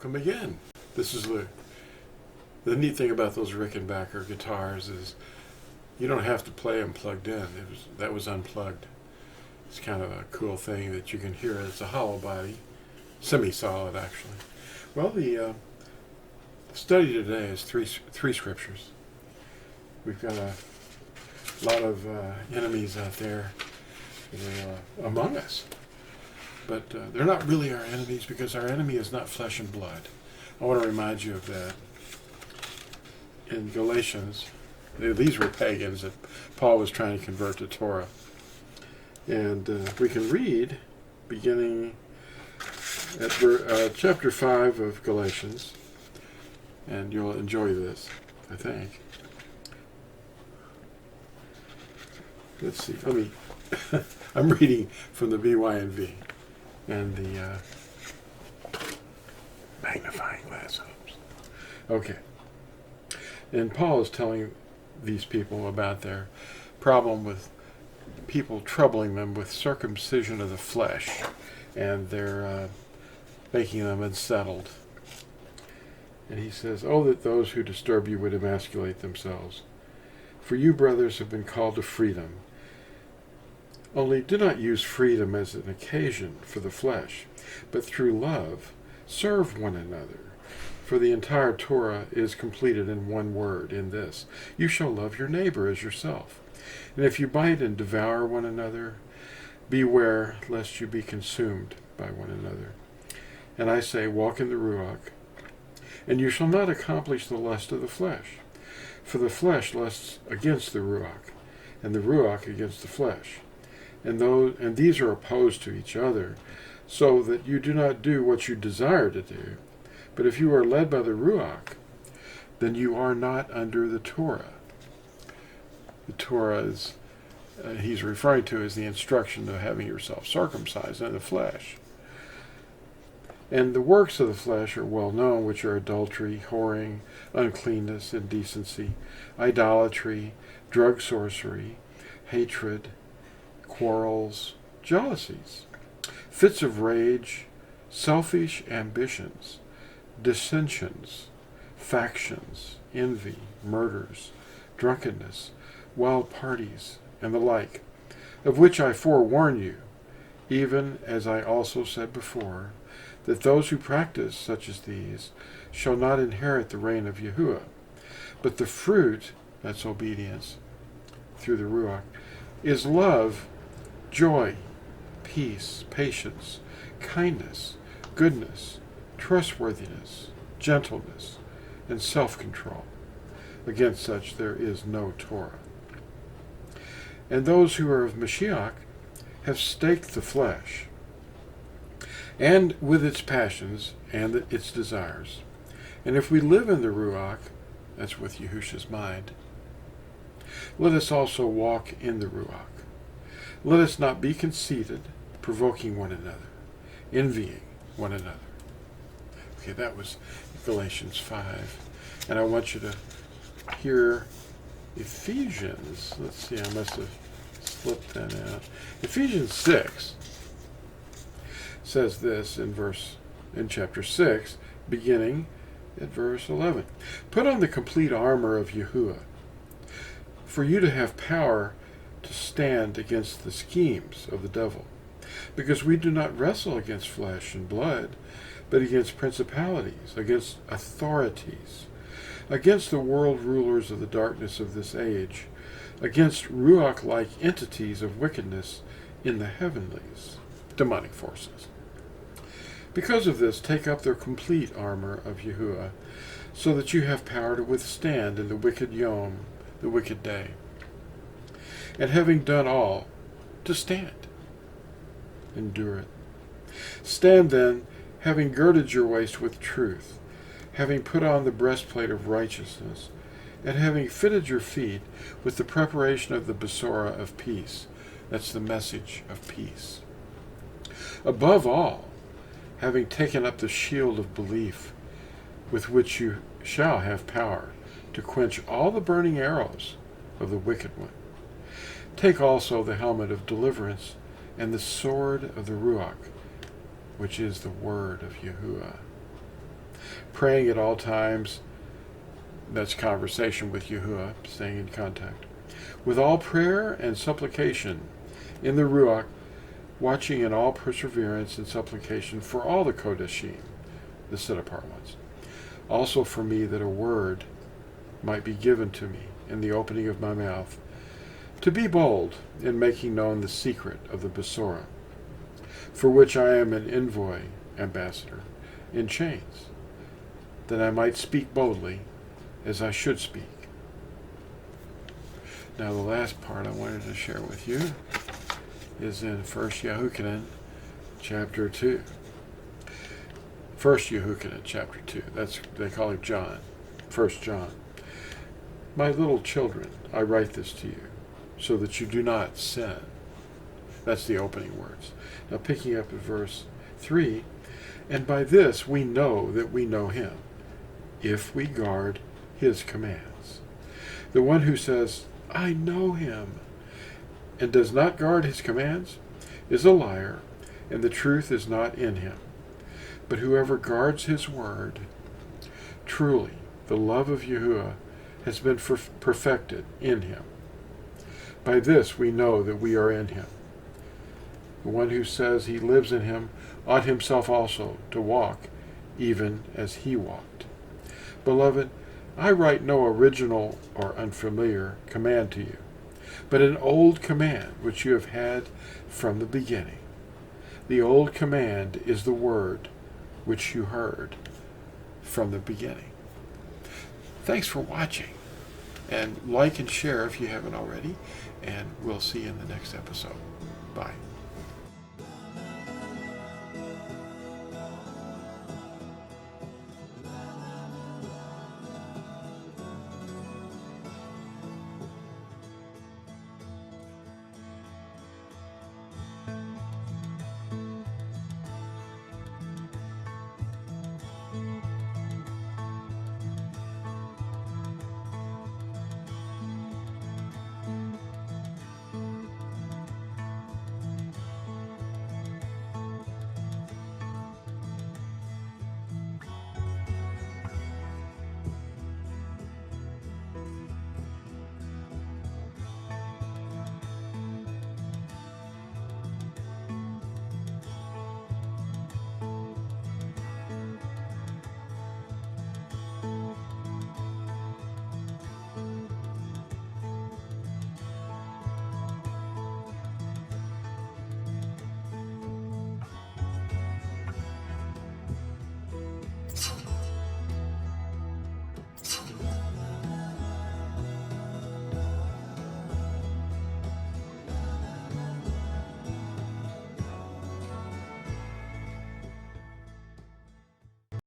welcome again. This is the neat thing about those Rickenbacker guitars is you don't have to play them plugged in. That was unplugged. It's kind of a cool thing that you can hear. It's a hollow body, semi-solid actually. Well, the study today is three scriptures. We've got a lot of enemies out there among us. But they're not really our enemies because our enemy is not flesh and blood. I want to remind you of that. In Galatians, these were pagans that Paul was trying to convert to Torah. And we can read, beginning at chapter 5 of Galatians, and you'll enjoy this, I think. Let's see, I'm reading from the BYNV. And the magnifying glass helps. Okay. And Paul is telling these people about their problem with people troubling them with circumcision of the flesh, and they're making them unsettled. And he says, "Oh, that those who disturb you would emasculate themselves. For you, brothers, have been called to freedom. Only do not use freedom as an occasion for the flesh, but through love serve one another. For the entire Torah is completed in one word, in this: you shall love your neighbor as yourself. And if you bite and devour one another, beware lest you be consumed by one another. And I say, walk in the Ruach, and you shall not accomplish the lust of the flesh. For the flesh lusts against the Ruach, and the Ruach against the flesh. And these are opposed to each other, so that you do not do what you desire to do. But if you are led by the Ruach, then you are not under the Torah." The Torah is, he's referring to as the instruction of having yourself circumcised in the flesh. "And the works of the flesh are well known, which are adultery, whoring, uncleanness, indecency, idolatry, drug sorcery, hatred, quarrels, jealousies, fits of rage, selfish ambitions, dissensions, factions, envy, murders, drunkenness, wild parties, and the like, of which I forewarn you, even as I also said before, that those who practice such as these shall not inherit the reign of Yahuwah. But the fruit," that's obedience, through the Ruach, "is love, joy, peace, patience, kindness, goodness, trustworthiness, gentleness, and self-control. Against such there is no Torah. And those who are of Mashiach have staked the flesh, and with its passions and its desires. And if we live in the Ruach," that's with Yahusha's mind, "let us also walk in the Ruach. Let us not be conceited, provoking one another, envying one another." Okay, that was Galatians 5. And I want you to hear Ephesians. Let's see, I must have slipped that out. Ephesians 6 says this in chapter 6, beginning at verse 11. "Put on the complete armor of Yahuwah, for you to have power to stand against the schemes of the devil. Because we do not wrestle against flesh and blood, but against principalities, against authorities, against the world rulers of the darkness of this age, against Ruach-like entities of wickedness in the heavenlies," demonic forces. "Because of this, take up the complete armor of Yahuwah, so that you have power to withstand in the wicked yom, the wicked day. And having done all, to stand. Endure it. Stand then, having girded your waist with truth, having put on the breastplate of righteousness, and having fitted your feet with the preparation of the Besorah of peace." That's the message of peace. "Above all, having taken up the shield of belief, with which you shall have power to quench all the burning arrows of the wicked one. Take also the helmet of deliverance and the sword of the Ruach, which is the word of Yahuwah. praying at all times. That's conversation with Yahuwah, staying in contact. With all prayer and supplication in the Ruach, watching in all perseverance and supplication for all the Kodashim, the set-apart ones. Also for me, that a word might be given to me in the opening of my mouth, to be bold in making known the secret of the Besorah, for which I am an envoy, ambassador, in chains, that I might speak boldly as I should speak. Now the last part I wanted to share with you is in 1 Yehukanan, chapter 2. 1 Yehukanan, chapter 2. They call him John. 1 John. My little children, I write this to you, so that you do not sin. That's the opening words. Now picking up at verse 3, and by this we know that we know him, if we guard his commands. The one who says, I know him, and does not guard his commands, is a liar, and the truth is not in him. But whoever guards his word, truly the love of Yahuwah has been perfected in him. By this we know that we are in him. The one who says he lives in him ought himself also to walk even as he walked. Beloved, I write no original or unfamiliar command to you, but an old command which you have had from the beginning. The old command is the word which you heard from the beginning. Thanks for watching, and like and share if you haven't already, and we'll see you in the next episode. Bye.